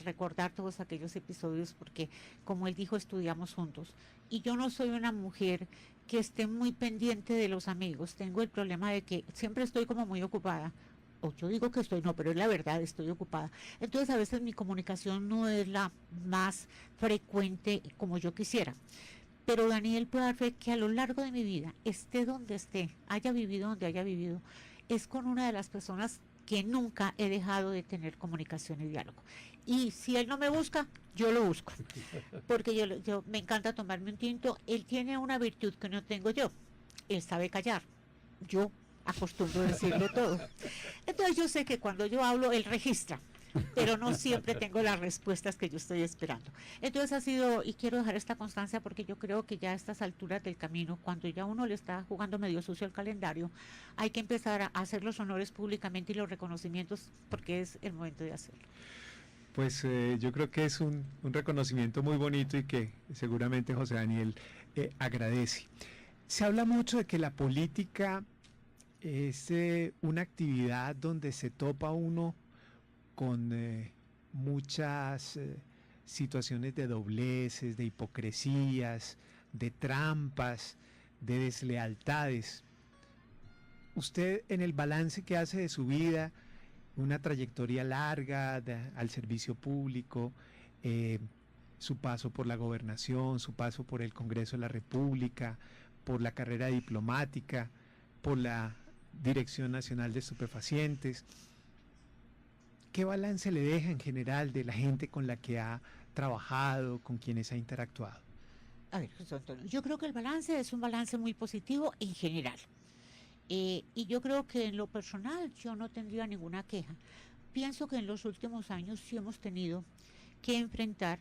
recordar todos aquellos episodios, porque como él dijo, estudiamos juntos. Y yo no soy una mujer que esté muy pendiente de los amigos, tengo el problema de que siempre estoy como muy ocupada, o yo digo que no, pero es la verdad, estoy ocupada. Entonces a veces mi comunicación no es la más frecuente como yo quisiera. Pero Daniel puede dar fe que a lo largo de mi vida, esté donde esté, haya vivido donde haya vivido, es con una de las personas que nunca he dejado de tener comunicación y diálogo. Y si él no me busca, yo lo busco, porque yo me encanta tomarme un tinto. Él tiene una virtud que no tengo yo, él sabe callar, yo acostumbro decirle todo. Entonces yo sé que cuando yo hablo, él registra, pero no siempre tengo las respuestas que yo estoy esperando. Entonces ha sido, y quiero dejar esta constancia porque yo creo que ya a estas alturas del camino, cuando ya uno le está jugando medio sucio al calendario, hay que empezar a hacer los honores públicamente y los reconocimientos porque es el momento de hacerlo. Pues yo creo que es un reconocimiento muy bonito y que seguramente José Daniel agradece. Se habla mucho de que la política es una actividad donde se topa uno con muchas situaciones de dobleces, de hipocresías, de trampas, de deslealtades. Usted, en el balance que hace de su vida, una trayectoria larga al servicio público, su paso por la gobernación, su paso por el Congreso de la República, por la carrera diplomática, por la Dirección Nacional de Estupefacientes. ¿Qué balance le deja en general de la gente con la que ha trabajado, con quienes ha interactuado? A ver, José Antonio, yo creo que el balance es un balance muy positivo en general. Y yo creo que en lo personal yo no tendría ninguna queja. Pienso que en los últimos años sí hemos tenido que enfrentar,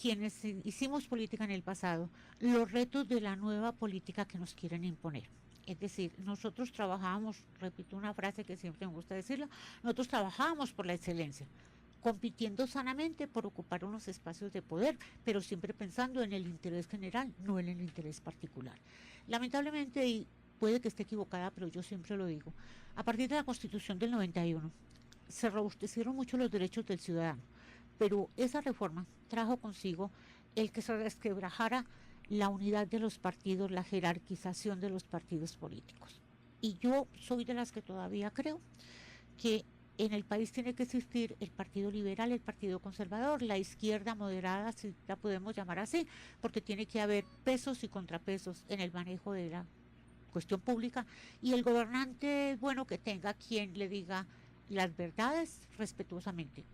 quienes hicimos política en el pasado, los retos de la nueva política que nos quieren imponer. Es decir, nosotros trabajábamos, repito una frase que siempre me gusta decirla, nosotros trabajábamos por la excelencia, compitiendo sanamente por ocupar unos espacios de poder, pero siempre pensando en el interés general, no en el interés particular. Lamentablemente, y puede que esté equivocada, pero yo siempre lo digo, a partir de la Constitución del 91, se robustecieron mucho los derechos del ciudadano, pero esa reforma trajo consigo el que se resquebrajara la unidad de los partidos, la jerarquización de los partidos políticos. Y yo soy de las que todavía creo que En el país tiene que existir el Partido Liberal, el Partido Conservador, la izquierda moderada, si la podemos llamar así, porque tiene que haber pesos y contrapesos en el manejo de la cuestión pública, y el gobernante es bueno que tenga quien le diga las verdades respetuosamente,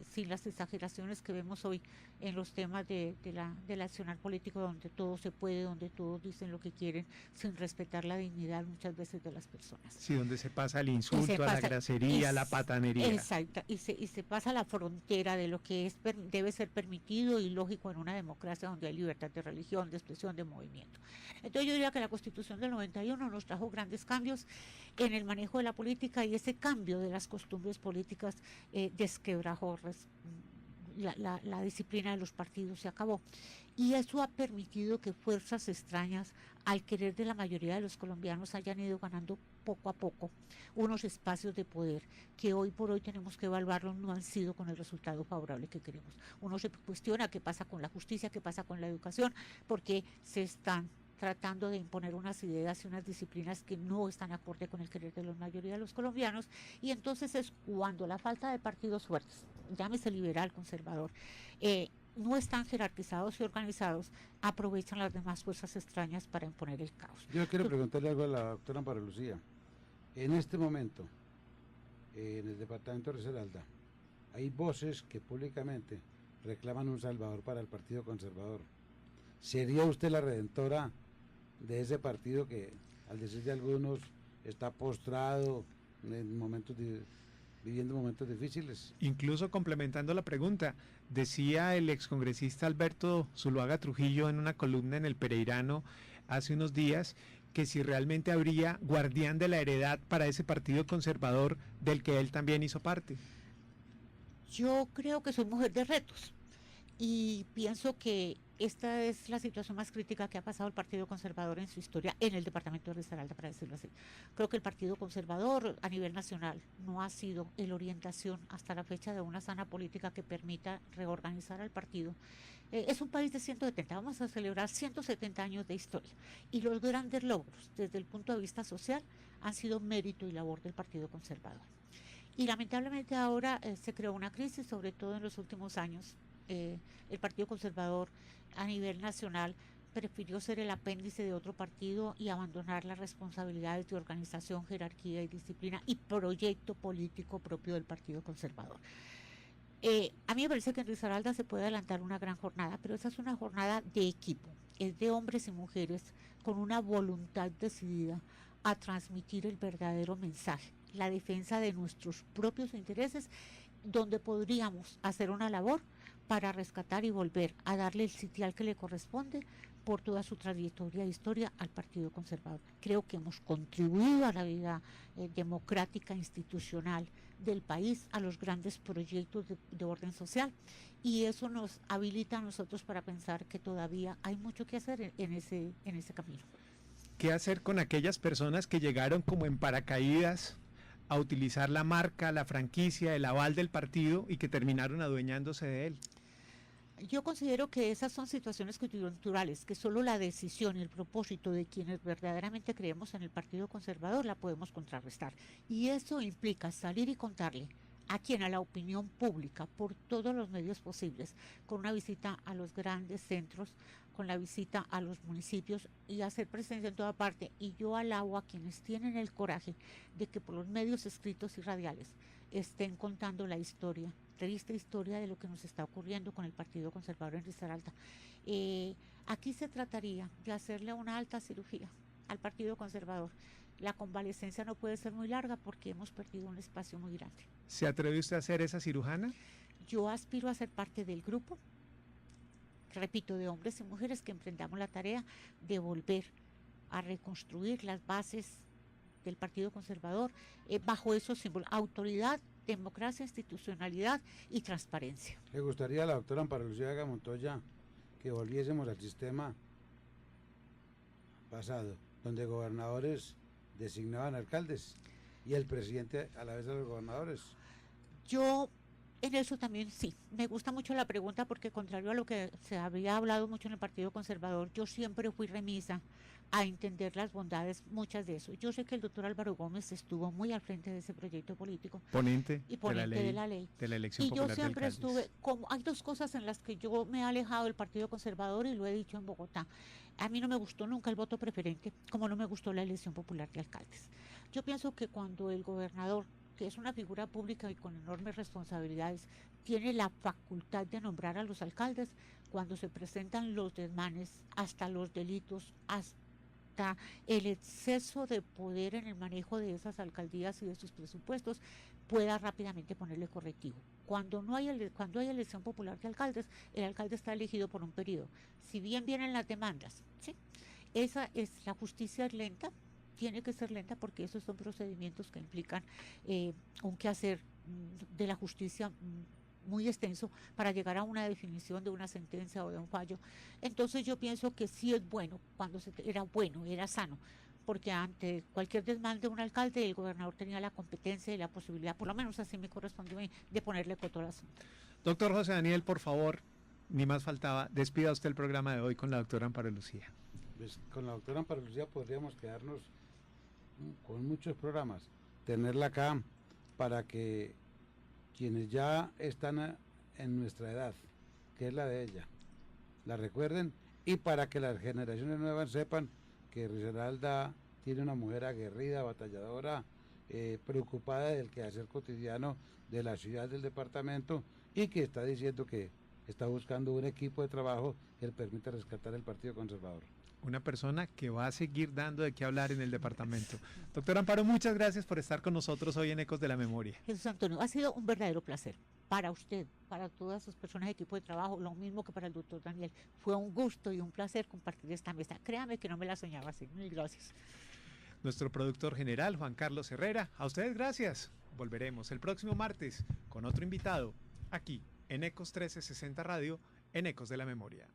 sin las exageraciones que vemos hoy en los temas del accionar político, donde todo se puede, donde todos dicen lo que quieren, sin respetar la dignidad muchas veces de las personas. Sí, donde se pasa el insulto, a la gracería, la patanería. Exacto, y se pasa la frontera de lo que debe ser permitido y lógico en una democracia donde hay libertad de religión, de expresión, de movimiento. Entonces yo diría que la Constitución del 91 nos trajo grandes cambios en el manejo de la política, y ese cambio de las costumbres políticas desquebrajó la disciplina de los partidos, se acabó. Y eso ha permitido que fuerzas extrañas, al querer de la mayoría de los colombianos, hayan ido ganando poco a poco unos espacios de poder que hoy por hoy tenemos que evaluarlos, no han sido con el resultado favorable que queremos. Uno se cuestiona qué pasa con la justicia, qué pasa con la educación, porque se están tratando de imponer unas ideas y unas disciplinas que no están acorde con el querer de la mayoría de los colombianos, y entonces es cuando la falta de partidos fuertes, llámese liberal, conservador, no están jerarquizados y organizados, aprovechan las demás fuerzas extrañas para imponer el caos. Yo quiero preguntarle algo a la doctora Amparo Lucía. En este momento, en el departamento de Risaralda, hay voces que públicamente reclaman un salvador para el Partido Conservador. ¿Sería usted la redentora de ese partido que, al decir de algunos, está postrado viviendo momentos difíciles? Incluso complementando la pregunta, decía el excongresista Alberto Zuluaga Trujillo en una columna en El Pereirano hace unos días que si realmente habría guardián de la heredad para ese partido conservador del que él también hizo parte. Yo creo que soy mujer de retos, y pienso que esta es la situación más crítica que ha pasado el Partido Conservador en su historia en el departamento de Risaralda, para decirlo así. Creo que el Partido Conservador a nivel nacional no ha sido la orientación hasta la fecha de una sana política que permita reorganizar al partido. Es un país de 170, vamos a celebrar 170 años de historia, y los grandes logros desde el punto de vista social han sido mérito y labor del Partido Conservador. Y lamentablemente ahora se creó una crisis, sobre todo en los últimos años. El Partido Conservador a nivel nacional prefirió ser el apéndice de otro partido y abandonar las responsabilidades de organización, jerarquía y disciplina y proyecto político propio del Partido Conservador. A mí me parece que en Risaralda se puede adelantar una gran jornada, pero esa es una jornada de equipo, es de hombres y mujeres con una voluntad decidida a transmitir el verdadero mensaje, la defensa de nuestros propios intereses, donde podríamos hacer una labor para rescatar y volver a darle el sitial que le corresponde por toda su trayectoria e historia al Partido Conservador. Creo que hemos contribuido a la vida democrática institucional del país, a los grandes proyectos de orden social, y eso nos habilita a nosotros para pensar que todavía hay mucho que hacer en ese camino. ¿Qué hacer con aquellas personas que llegaron como en paracaídas a utilizar la marca, la franquicia, el aval del partido y que terminaron adueñándose de él? Yo considero que esas son situaciones coyunturales, que solo la decisión y el propósito de quienes verdaderamente creemos en el Partido Conservador la podemos contrarrestar. Y eso implica salir y contarle a la opinión pública, por todos los medios posibles, con una visita a los grandes centros, con la visita a los municipios y hacer presencia en toda parte. Y yo alabo a quienes tienen el coraje de que por los medios escritos y radiales estén contando la historia, triste historia de lo que nos está ocurriendo con el Partido Conservador en Risaralda. Aquí se trataría de hacerle una alta cirugía al Partido Conservador. La convalecencia no puede ser muy larga porque hemos perdido un espacio muy grande. ¿Se atreve usted a ser esa cirujana? Yo aspiro a ser parte del grupo, repito, de hombres y mujeres que emprendamos la tarea de volver a reconstruir las bases del Partido Conservador bajo esos símbolos: autoridad, democracia, institucionalidad y transparencia. ¿Le gustaría a la doctora Amparo Lucía Montoya que volviésemos al sistema pasado, donde gobernadores designaban alcaldes y el presidente a la vez a los gobernadores? Yo En eso también sí, me gusta mucho la pregunta porque contrario a lo que se había hablado mucho en el Partido Conservador, yo siempre fui remisa a entender las bondades, muchas de eso. Yo sé que el doctor Álvaro Gómez estuvo muy al frente de ese proyecto político Ponente, y ponente de la ley. De la elección Y yo popular de siempre alcaldes. estuve, como hay dos cosas en las que yo me he alejado del Partido Conservador y lo he dicho en Bogotá. A mí no me gustó nunca el voto preferente, como no me gustó la elección popular de alcaldes. Yo pienso que cuando el gobernador, que es una figura pública y con enormes responsabilidades, tiene la facultad de nombrar a los alcaldes, cuando se presentan los desmanes, hasta los delitos, hasta el exceso de poder en el manejo de esas alcaldías y de sus presupuestos, pueda rápidamente ponerle correctivo. Cuando hay elección popular de alcaldes, el alcalde está elegido por un periodo. Si bien vienen las demandas, ¿sí? La justicia es lenta, tiene que ser lenta porque esos son procedimientos que implican un quehacer de la justicia muy extenso para llegar a una definición de una sentencia o de un fallo. Entonces yo pienso que sí es bueno, era sano, porque ante cualquier desmán de un alcalde, el gobernador tenía la competencia y la posibilidad, por lo menos así me correspondió a mí, de ponerle coto al asunto. Doctor José Daniel, por favor, ni más faltaba, despida usted el programa de hoy con la doctora Amparo Lucía. Pues con la doctora Amparo Lucía podríamos quedarnos con muchos programas, tenerla acá para que quienes ya están en nuestra edad, que es la de ella, la recuerden, y para que las generaciones nuevas sepan que Risaralda tiene una mujer aguerrida, batalladora, preocupada del quehacer cotidiano de la ciudad, del departamento, y que está diciendo que está buscando un equipo de trabajo que le permita rescatar el Partido Conservador. Una persona que va a seguir dando de qué hablar en el departamento. Doctor Amparo, muchas gracias por estar con nosotros hoy en Ecos de la Memoria. Jesús Antonio, ha sido un verdadero placer para usted, para todas sus personas de equipo de trabajo, lo mismo que para el doctor Daniel. Fue un gusto y un placer compartir esta mesa. Créame que no me la soñaba así. Mil gracias. Nuestro productor general, Juan Carlos Herrera, a ustedes gracias. Volveremos el próximo martes con otro invitado, aquí en Ecos 1360 Radio, en Ecos de la Memoria.